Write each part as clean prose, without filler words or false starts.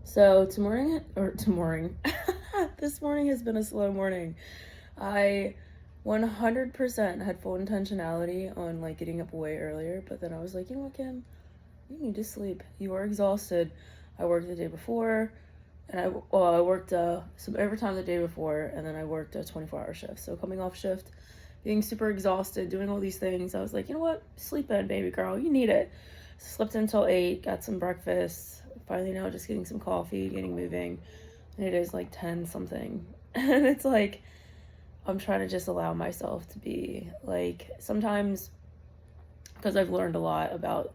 So tomorrow, this morning has been a slow morning. I 100% had full intentionality on like getting up way earlier, but then I was like, you know what, Kim, you need to sleep. You are exhausted. I worked the day before, and I worked some overtime the day before, and then I worked a 24-hour shift. So coming off shift, being super exhausted, doing all these things, I was like, you know what, sleep in, baby girl, you need it. Slept until 8, got some breakfast. Finally now just getting some coffee, getting moving. And it is like 10 something. And it's like I'm trying to just allow myself to be like sometimes, because I've learned a lot about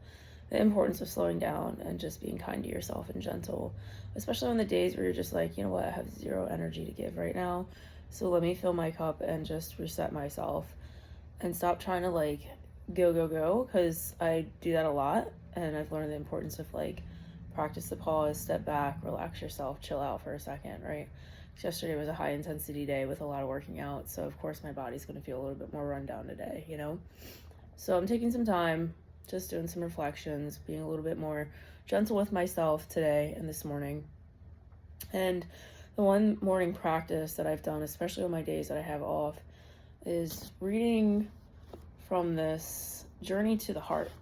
the importance of slowing down and just being kind to yourself and gentle, especially on the days where you're just like, you know what, I have zero energy to give right now. So let me fill my cup and just reset myself and stop trying to like go, because I do that a lot. And I've learned the importance of like practice the pause, step back, relax yourself, chill out for a second, right? Yesterday was a high intensity day with a lot of working out, so of course my body's going to feel a little bit more run down today, you know? So I'm taking some time, just doing some reflections, being a little bit more gentle with myself today and this morning. And the one morning practice that I've done, especially on my days that I have off, is reading from this Journey to the Heart.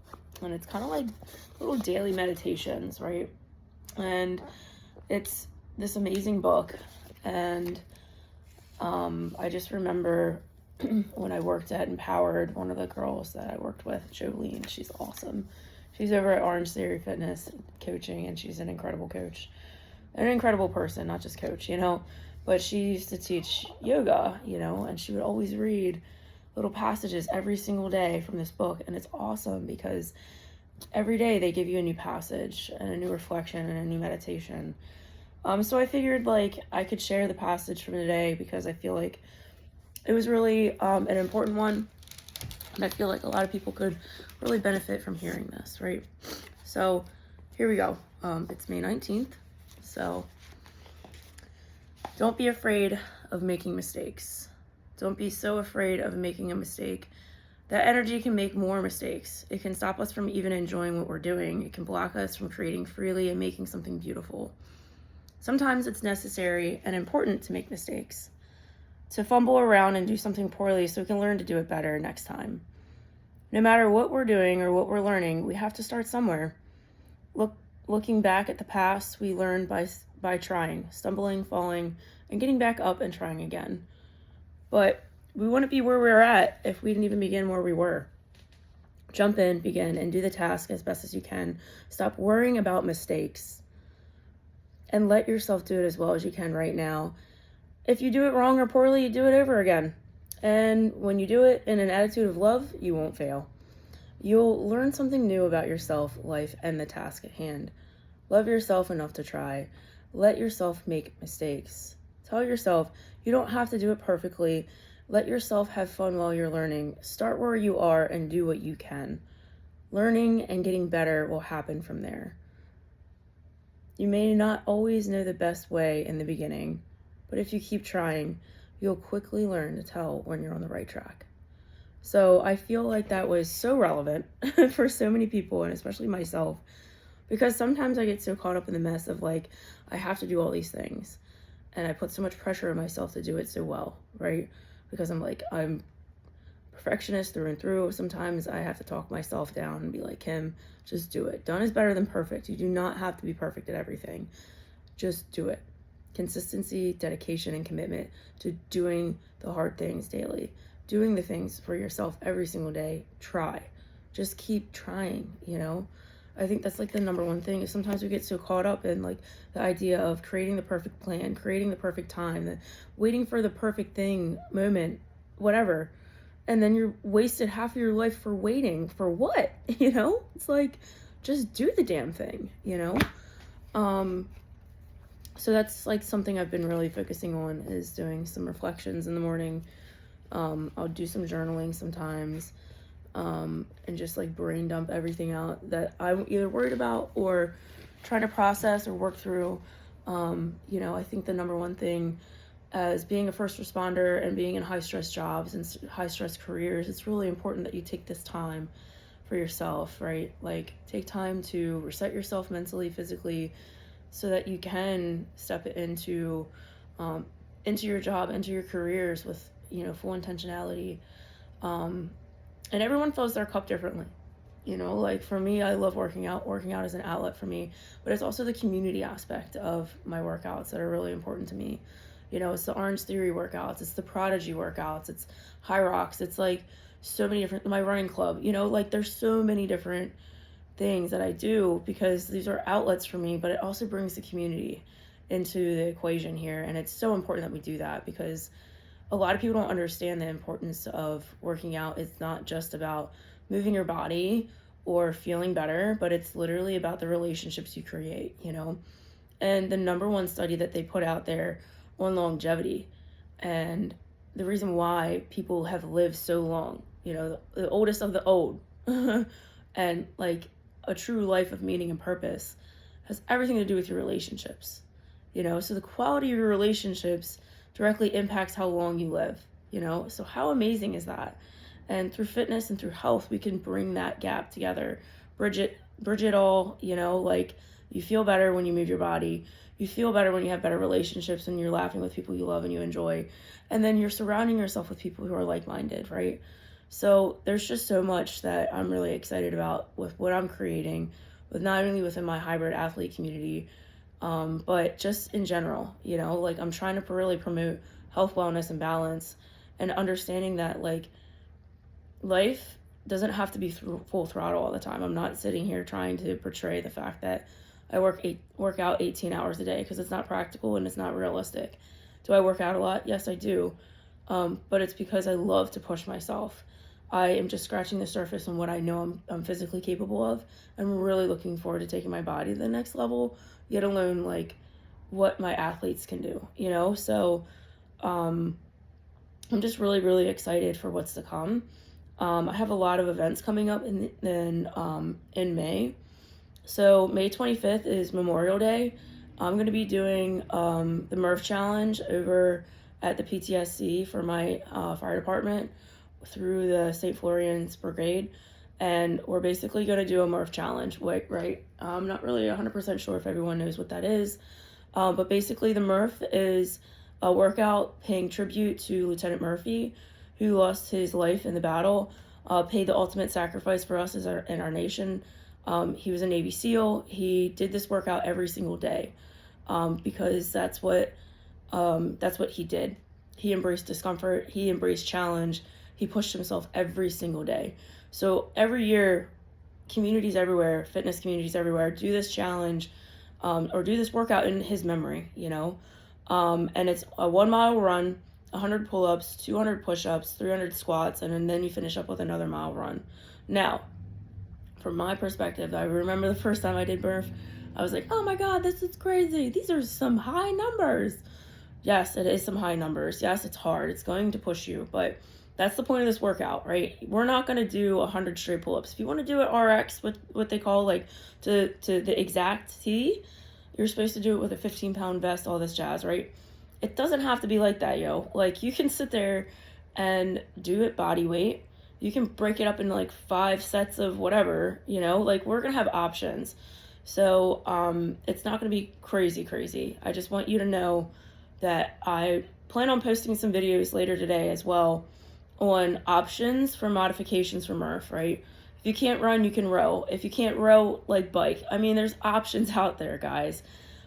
And it's kind of like little daily meditations, right? And it's this amazing book. And I just remember when I worked at Empowered, one of the girls that I worked with, Jolene, she's awesome. She's over at Orange Theory Fitness coaching, and she's an incredible coach, an incredible person, not just coach, you know. But she used to teach yoga, you know, and she would always read little passages every single day from this book. And it's awesome because every day they give you a new passage and a new reflection and a new meditation. So I figured like I could share the passage from today because I feel like it was really an important one, and I feel like a lot of people could really benefit from hearing this, right? So here we go. It's May 19th. So don't be afraid of making mistakes. Don't be so afraid of making a mistake. That energy can make more mistakes. It can stop us from even enjoying what we're doing. It can block us from creating freely and making something beautiful. Sometimes it's necessary and important to make mistakes, to fumble around and do something poorly so we can learn to do it better next time. No matter what we're doing or what we're learning, we have to start somewhere. Looking back at the past, we learn by trying, stumbling, falling, and getting back up and trying again. But we wouldn't be where we're at if we didn't even begin where we were. Jump in, begin, and do the task as best as you can. Stop worrying about mistakes and let yourself do it as well as you can right now. If you do it wrong or poorly, you do it over again. And when you do it in an attitude of love, you won't fail. You'll learn something new about yourself, life, and the task at hand. Love yourself enough to try. Let yourself make mistakes. Tell yourself you don't have to do it perfectly. Let yourself have fun while you're learning. Start where you are and do what you can. Learning and getting better will happen from there. You may not always know the best way in the beginning, but if you keep trying, you'll quickly learn to tell when you're on the right track. So I feel like that was so relevant for so many people, and especially myself, because sometimes I get so caught up in the mess of like, I have to do all these things, and I put so much pressure on myself to do it so well, right? Because I'm perfectionist through and through. Sometimes I have to talk myself down and be like, Kim, just do it. Done is better than perfect. You do not have to be perfect at everything. Just do it. Consistency, dedication, and commitment to doing the hard things daily, doing the things for yourself every single day. Try. Just keep trying, you know? I think that's like the number one thing is sometimes we get so caught up in like the idea of creating the perfect plan, creating the perfect time, waiting for the perfect thing, moment, whatever. And then you're wasted half of your life for waiting for what, you know? It's like, just do the damn thing, you know? So that's like something I've been really focusing on is doing some reflections in the morning. I'll do some journaling sometimes, and just like brain dump everything out that I'm either worried about or trying to process or work through. You know, I think the number one thing as being a first responder and being in high stress jobs and high stress careers, it's really important that you take this time for yourself, right? Like take time to reset yourself mentally, physically, so that you can step um, into your job, into your careers with, full intentionality. Um, and everyone fills their cup differently. Like for me, I love working out. Working out is an outlet for me, but it's also the community aspect of my workouts that are really important to me. It's the Orange Theory workouts, it's the Prodigy workouts, it's High Rocks, it's like so many different, my running club, like there's so many different things that I do because these are outlets for me, but it also brings the community into the equation here. And it's so important that we do that because a lot of people don't understand the importance of working out. It's not just about moving your body or feeling better, but it's literally about the relationships you create, And the number one study that they put out there on longevity and the reason why people have lived so long, the oldest of the old, and like a true life of meaning and purpose has everything to do with your relationships, So the quality of your relationships directly impacts how long you live, So how amazing is that? And through fitness and through health, we can bring that gap together. Bridge it all, like you feel better when you move your body. You feel better when you have better relationships and you're laughing with people you love and you enjoy. And then you're surrounding yourself with people who are like-minded, right? So there's just so much that I'm really excited about with what I'm creating, with not only within my hybrid athlete community, but just in general, like I'm trying to really promote health, wellness, and balance, and understanding that like life doesn't have to be full throttle all the time. I'm not sitting here trying to portray the fact that I work out 18 hours a day because it's not practical and it's not realistic. Do I work out a lot? Yes, I do. But it's because I love to push myself. I am just scratching the surface on what I know I'm physically capable of. I'm really looking forward to taking my body to the next level, yet alone like what my athletes can do, So I'm just really, really excited for what's to come. I have a lot of events coming up in May. So May 25th is Memorial Day. I'm going to be doing the Murph Challenge over at the PTSC for my fire department through the St. Florian's Brigade. And we're basically going to do a Murph Challenge, right? I'm not really 100% sure if everyone knows what that is. But basically the Murph is a workout paying tribute to Lieutenant Murphy, who lost his life in the battle, paid the ultimate sacrifice for us in our nation. He was a Navy SEAL. He did this workout every single day because that's what he did. He embraced discomfort. He embraced challenge. He pushed himself every single day. So every year, communities everywhere, fitness communities everywhere, do this challenge or do this workout in his memory, and it's a 1 mile run, 100 pull-ups, 200 push-ups, 300 squats, and then you finish up with another mile run. Now, from my perspective, I remember the first time I did Murph, I was like, oh my God, this is crazy. These are some high numbers. Yes, it is some high numbers. Yes, it's hard. It's going to push you, but that's the point of this workout, right? We're not going to do 100 straight pull-ups. If you want to do it RX, what they call like to the exact T, you're supposed to do it with a 15-pound vest, all this jazz, right? It doesn't have to be like that, yo. Like you can sit there and do it body weight. You can break it up into like 5 sets of whatever, like we're going to have options. So it's not going to be crazy. I just want you to know that I plan on posting some videos later today as well on options for modifications for Murph, right? If you can't run, you can row. If you can't row, like bike. I mean, there's options out there, guys.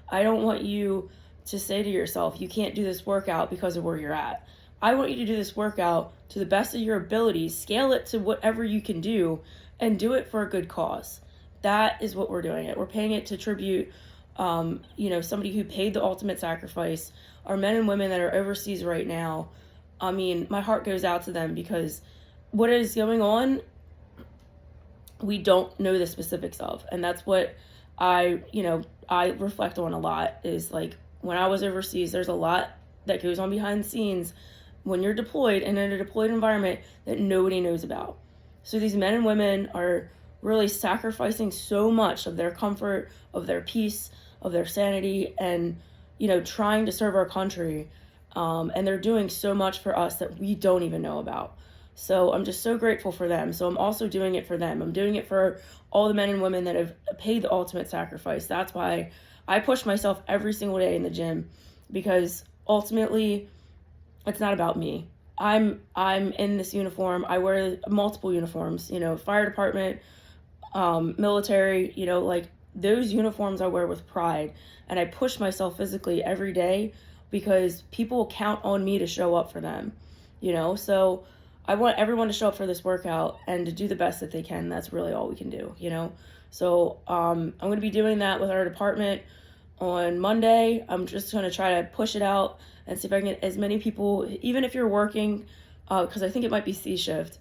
I don't want you to say to yourself, you can't do this workout because of where you're at. I want you to do this workout to the best of your abilities, scale it to whatever you can do, and do it for a good cause. That is what we're doing it. We're paying it to tribute, somebody who paid the ultimate sacrifice. Our men and women that are overseas right now, I mean, my heart goes out to them because what is going on, we don't know the specifics of. And that's what I reflect on a lot is like when I was overseas, there's a lot that goes on behind the scenes when you're deployed and in a deployed environment that nobody knows about. So these men and women are really sacrificing so much of their comfort, of their peace, of their sanity, and, trying to serve our country. And they're doing so much for us that we don't even know about. So I'm just so grateful for them. So I'm also doing it for them. I'm doing it for all the men and women that have paid the ultimate sacrifice. That's why I push myself every single day in the gym because ultimately it's not about me. I'm in this uniform. I wear multiple uniforms, fire department, military, like those uniforms I wear with pride, and I push myself physically every day because people count on me to show up for them, so I want everyone to show up for this workout and to do the best that they can. That's really all we can do, so I'm going to be doing that with our department on Monday. I'm just going to try to push it out and see if I can get as many people, even if you're working, because I think it might be C shift.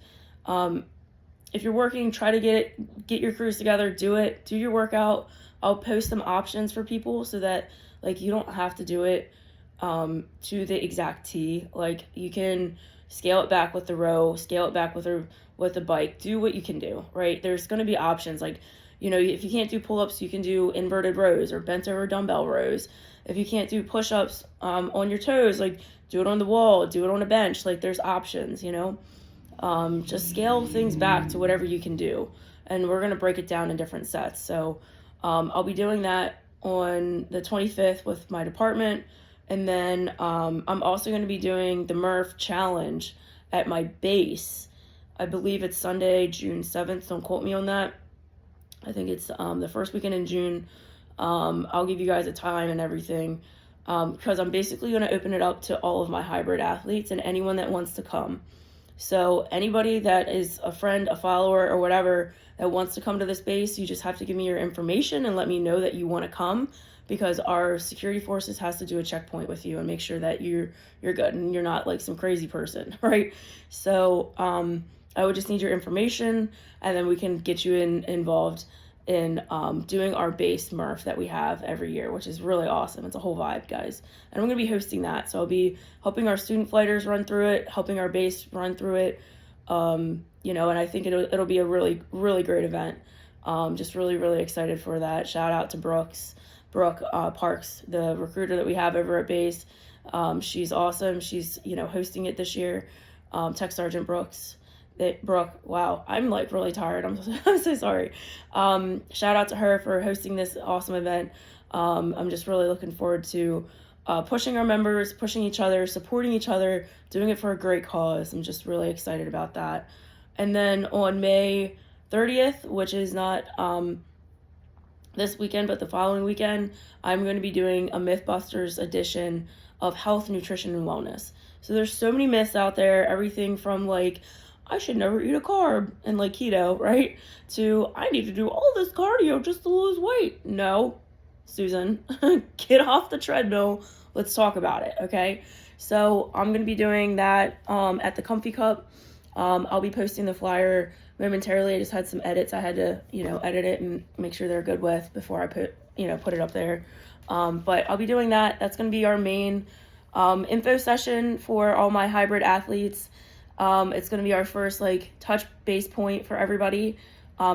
If you're working, try to get your crews together, do your workout. I'll post some options for people so that like you don't have to do it to the exact T. Like you can scale it back with the row, scale it back with the bike. Do what you can do, right? There's going to be options like, if you can't do pull-ups, you can do inverted rows or bent over dumbbell rows. If you can't do push-ups on your toes, like do it on the wall, do it on a bench. Like there's options, just scale things back to whatever you can do. And we're going to break it down in different sets. So I'll be doing that on the 25th with my department. And then I'm also going to be doing the Murph Challenge at my base. I believe it's Sunday, June 7th. Don't quote me on that. I think it's the first weekend in June. I'll give you guys a time and everything because I'm basically going to open it up to all of my hybrid athletes and anyone that wants to come. So anybody that is a friend, a follower, or whatever that wants to come to this base, you just have to give me your information and let me know that you want to come because our security forces has to do a checkpoint with you and make sure that you're good and you're not like some crazy person, right? So I would just need your information and then we can get you involved in doing our base Murph that we have every year, which is really awesome. It's a whole vibe, guys. And I'm going to be hosting that. So I'll be helping our student fighters run through it, helping our base run through it. And I think it'll be a really, really great event. Just really, really excited for that. Shout out to Brooke Parks, the recruiter that we have over at base. She's awesome. She's, hosting it this year. Tech Sergeant Brooke, wow, I'm like really tired. I'm so sorry. Shout out to her for hosting this awesome event. I'm just really looking forward to pushing our members, pushing each other, supporting each other, doing it for a great cause. I'm just really excited about that. And then on May 30th, which is not this weekend, but the following weekend, I'm going to be doing a Mythbusters edition of health, nutrition, and wellness. So there's so many myths out there, everything from like, I should never eat a carb and like keto, right? To I need to do all this cardio just to lose weight. No, Susan, get off the treadmill. Let's talk about it, okay? So I'm going to be doing that at the Comfy Cup. I'll be posting the flyer momentarily. I just had some edits I had to, edit it and make sure they're good with before I put it up there. But I'll be doing that. That's going to be our main info session for all my hybrid athletes. It's going to be our first touch base point for everybody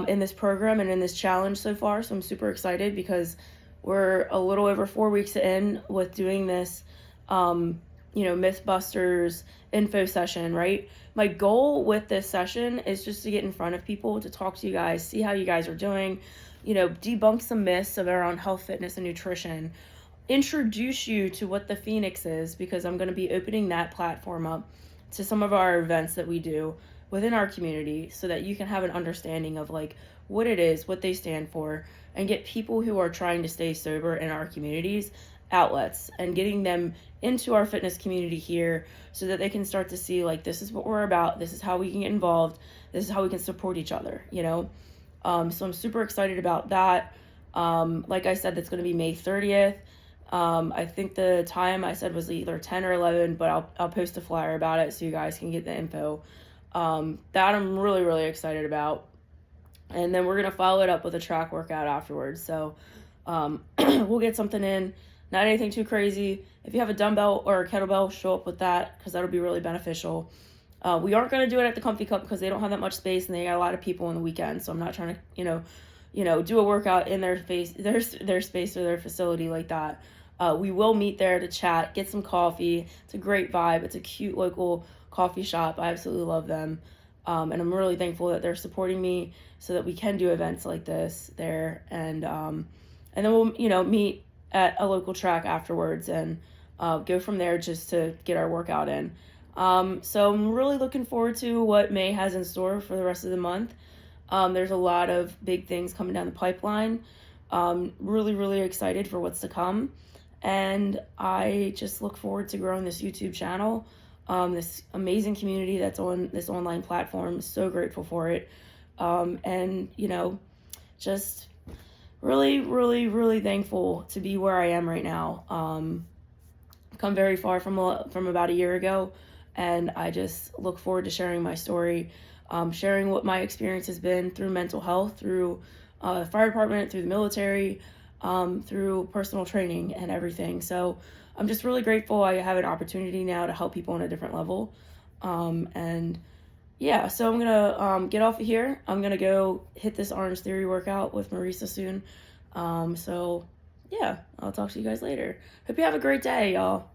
in this program and in this challenge so far. So I'm super excited because we're a little over 4 weeks in with doing this, Mythbusters info session, right? My goal with this session is just to get in front of people, to talk to you guys, see how you guys are doing, debunk some myths around health, fitness, and nutrition, introduce you to what the Phoenix is, because I'm going to be opening that platform up to some of our events that we do within our community so that you can have an understanding of what it is, what they stand for, and get people who are trying to stay sober in our communities outlets and getting them into our fitness community here so that they can start to see this is what we're about, this is how we can get involved, this is how we can support each other, so I'm super excited about that. Like I said, that's going to be May 30th. I think the time I said was either 10 or 11, but I'll post a flyer about it so you guys can get the info. That I'm really, really excited about. And then we're going to follow it up with a track workout afterwards. So we'll get something in, not anything too crazy. If you have a dumbbell or a kettlebell, show up with that because that'll be really beneficial. We aren't going to do it at the Comfy Cup because they don't have that much space and they got a lot of people on the weekend. So I'm not trying to, do a workout in their space or their facility like that. We will meet there to chat, get some coffee. It's a great vibe. It's a cute local coffee shop. I absolutely love them. And I'm really thankful that they're supporting me so that we can do events like this there. And then we'll, meet at a local track afterwards and go from there just to get our workout in. So I'm really looking forward to what May has in store for the rest of the month. There's a lot of big things coming down the pipeline. Really, really excited for what's to come. And I just look forward to growing this YouTube channel, this amazing community that's on this online platform. So grateful for it. And, you know, just really, really, really thankful to be where I am right now. Come very far from about a year ago, and I just look forward to sharing my story, sharing what my experience has been through mental health, through the fire department, through the military, through personal training and everything. So I'm just really grateful I have an opportunity now to help people on a different level. And yeah, so I'm gonna get off of here. I'm gonna go hit this Orange Theory workout with Marisa soon. So yeah, I'll talk to you guys later. Hope you have a great day, y'all.